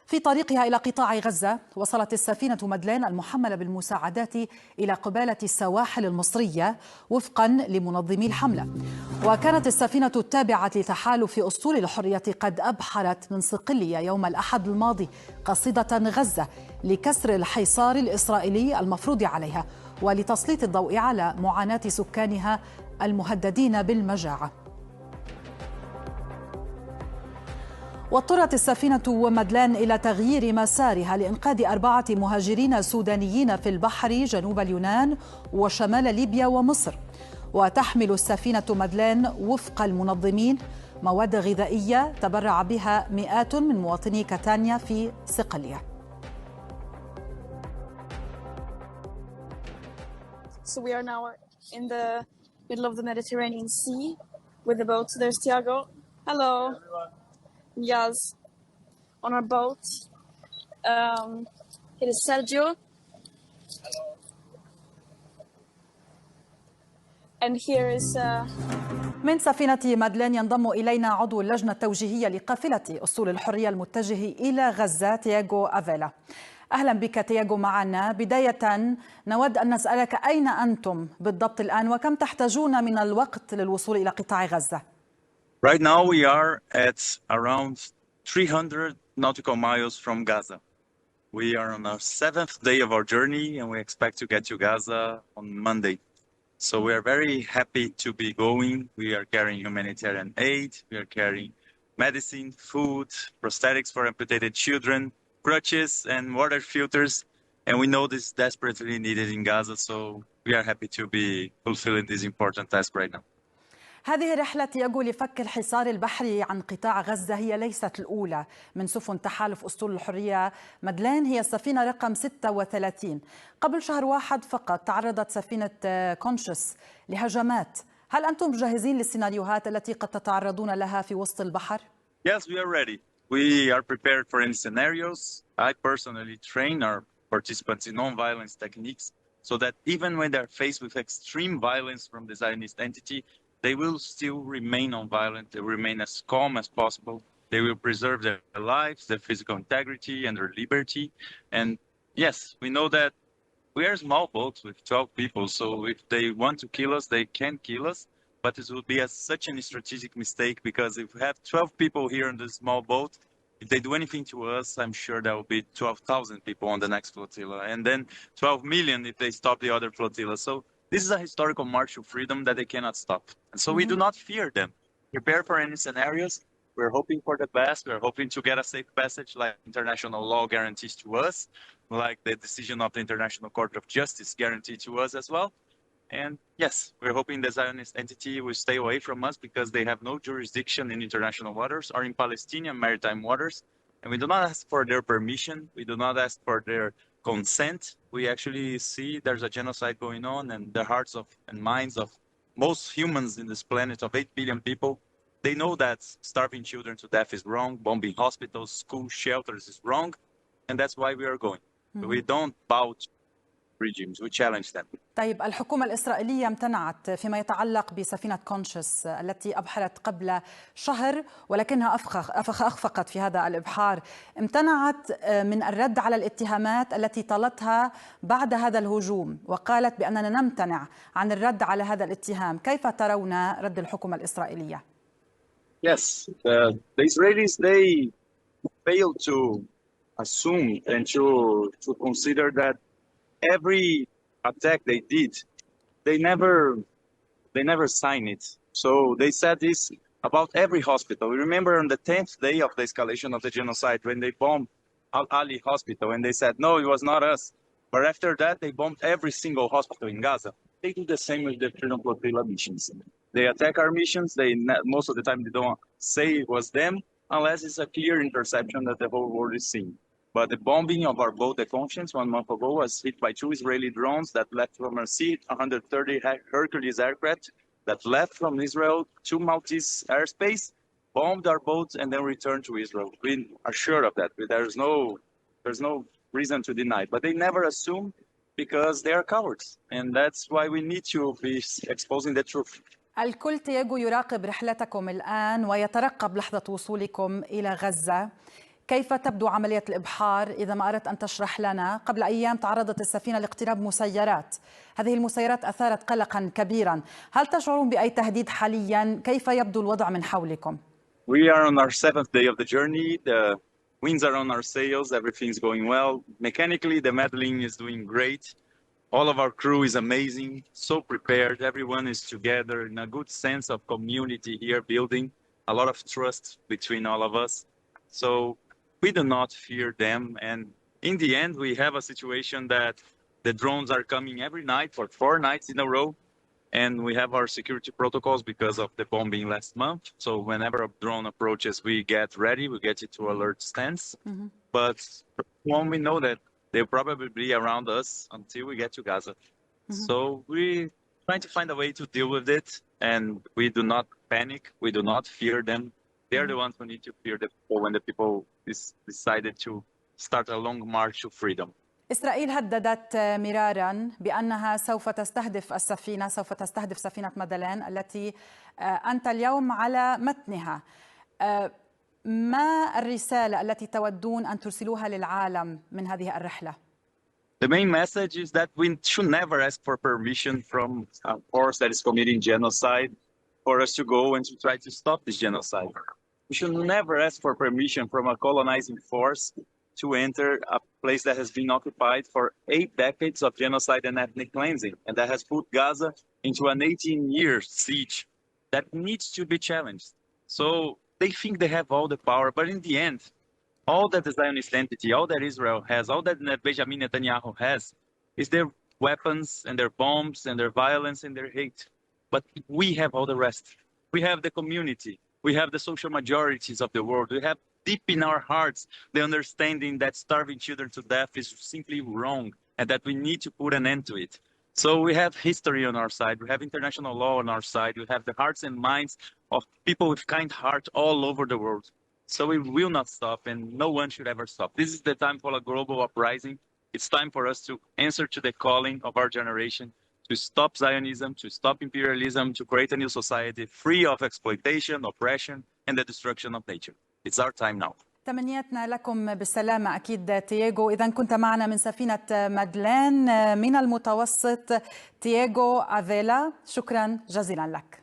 في طريقها إلى قطاع غزة وصلت السفينة مادلين المحملة بالمساعدات إلى قبالة السواحل المصرية وفقا لمنظمي الحملة. وكانت السفينة التابعة لتحالف أسطول الحرية قد أبحرت من صقلية يوم الأحد الماضي قاصدة غزة لكسر الحصار الإسرائيلي المفروض عليها ولتسليط الضوء على معاناة سكانها المهددين بالمجاعة. واضطرت السفينة مادلين إلى تغيير مسارها لإنقاذ 4 مهاجرين سودانيين في البحر جنوب اليونان وشمال ليبيا ومصر. وتحمل السفينة مادلين وفق المنظمين مواد غذائية تبرع بها مئات من مواطني كاتانيا في صقلية. So we are now in the middle of the Mediterranean Sea with the boat. There's Tiago. Hello. Yes, on our boat. It is Sergio. Hello. And here is من سفينة مادلين ينضم إلينا عضو اللجنة التوجيهية لقافلة أسطول الحرية المتجه إلى غزة تياغو أفيلا. أهلا بك تياغو معنا. بداية نود أن نسألك أين أنتم بالضبط الآن وكم تحتاجون من الوقت للوصول إلى قطاع غزة؟ Right now we are at around 300 nautical miles from Gaza. We are on our 7th day of our journey and we expect to get to Gaza on Monday. So we are very happy to be going. We are carrying humanitarian aid, we are carrying medicine, food, prosthetics for amputated children, crutches and water filters. And we know this is desperately needed in Gaza, so we are happy to be fulfilling this important task right now. هذه الرحلة تياغو لفك الحصار البحري عن قطاع غزة هي ليست الأولى من سفن تحالف أسطول الحرية. مادلين هي السفينة رقم 36. قبل شهر واحد فقط تعرضت سفينة كونشس لهجمات. هل أنتم جاهزين للسيناريوهات التي قد تتعرضون لها في وسط البحر؟ Yes, we are ready. We are prepared for any scenarios. I personally train our participants in non-violence techniques so that even when they're faced with extreme violence from the Zionist entity, they will still remain non-violent, they will remain as calm as possible, they will preserve their lives, their physical integrity and their liberty. And yes, we know that we are a small boat with 12 people, so if they want to kill us, they can kill us, but it would be such a strategic mistake because if we have 12 people here in this small boat, if they do anything to us, I'm sure there will be 12,000 people on the next flotilla, and then 12 million if they stop the other flotilla. So this is a historical march to freedom that they cannot stop. And so we do not fear them. Prepare for any scenarios. We're hoping for the best. We're hoping to get a safe passage like international law guarantees to us, like the decision of the International Court of Justice guaranteed to us as well. And yes, we're hoping the Zionist entity will stay away from us because they have no jurisdiction in international waters or in Palestinian maritime waters. And we do not ask for their permission. We do not ask for their consent. We actually see there's a genocide going on, and the hearts of and minds of most humans in this planet of 8 billion people, they know that starving children to death is wrong, bombing hospitals, schools, shelters is wrong, and that's why we are going. We don't bow to regimes, we challenge them. طيب الحكومة الإسرائيلية امتنعت فيما يتعلق بسفينة كونشس التي أبحرت قبل شهر ولكنها أخفقت في هذا الإبحار. امتنعت من الرد على الاتهامات التي طالتها بعد هذا الهجوم وقالت بأننا نمتنع عن الرد على هذا الاتهام. كيف ترون رد الحكومة الإسرائيلية؟ Yes, the Israelis, they failed to assume and to consider that every attack they did, they never signed it. So they said this about every hospital. We remember on the 10th day of the escalation of the genocide when they bombed Al-Ali hospital and they said, no, it was not us. But after that, they bombed every single hospital in Gaza. They do the same with the Freedom Flotilla missions. They attack our missions. Most of the time they don't say it was them unless it's a clear interception that the whole world is seeing. But the bombing of our boat, the Conscience, 1 month ago was hit by 2 Israeli drones that left from our sea 130 Hercules aircraft that left from Israel to Maltese airspace, bombed our boats, and then returned to Israel. We are sure of that. There's no reason to deny. But they never assume because they are cowards. And that's why we need to be exposing the truth. الكل تياغو يراقب رحلتكم الآن ويترقب لحظة وصولكم إلى غزة. كيف تبدو عملية الإبحار إذا ما أردت أن تشرح لنا؟ قبل أيام تعرضت السفينة لاقتراب مسيرات، هذه المسيرات أثارت قلقا كبيرا، هل تشعرون بأي تهديد حاليا؟ كيف يبدو الوضع من حولكم؟ We are on our 7th day of the journey. The winds are on our sails. Everything's going well. Mechanically, the Mádlin is doing great. All of our crew is amazing, so prepared. Everyone is together in a good sense of community here, building a lot of trust between all of us. So we do not fear them. And in the end, we have a situation that the drones are coming every night for 4 nights in a row. And we have our security protocols because of the bombing last month. So whenever a drone approaches, we get ready, we get it to alert stance. But when we know that they'll probably be around us until we get to Gaza. So we're trying to find a way to deal with it. And we do not panic. We do not fear them. They're the ones who need to fear the people when the people decided to start a long march to freedom. إسرائيل هددت مرارا بأنها سوف تستهدف السفينة، سوف تستهدف سفينة مادلين التي أنت اليوم على متنها. ما الرسالة التي تودون أن ترسلوها للعالم من هذه الرحلة؟ The main message is that we should never ask for permission from a force that is committing genocide for us to go and to try to stop this genocide. We should never ask for permission from a colonizing force to enter a place that has been occupied for 8 decades of genocide and ethnic cleansing, and that has put Gaza into an 18-year siege that needs to be challenged. So they think they have all the power, but in the end, all that the Zionist entity, all that Israel has, all that Benjamin Netanyahu has, is their weapons and their bombs and their violence and their hate. But we have all the rest. We have the community. We have the social majorities of the world. We have deep in our hearts the understanding that starving children to death is simply wrong and that we need to put an end to it. So we have history on our side. We have international law on our side. We have the hearts and minds of people with kind heart all over the world. So we will not stop, and no one should ever stop. This is the time for a global uprising. It's time for us to answer to the calling of our generation, to stop Zionism, to stop imperialism, to create a new society free of exploitation, oppression, and the destruction of nature. It's our time now. تمنياتنا لكم بالسلامة أكيد تياغو. إذا كنت معنا من سفينة مادلين من المتوسط، تياغو أفيلا، شكرا جزيلا لك.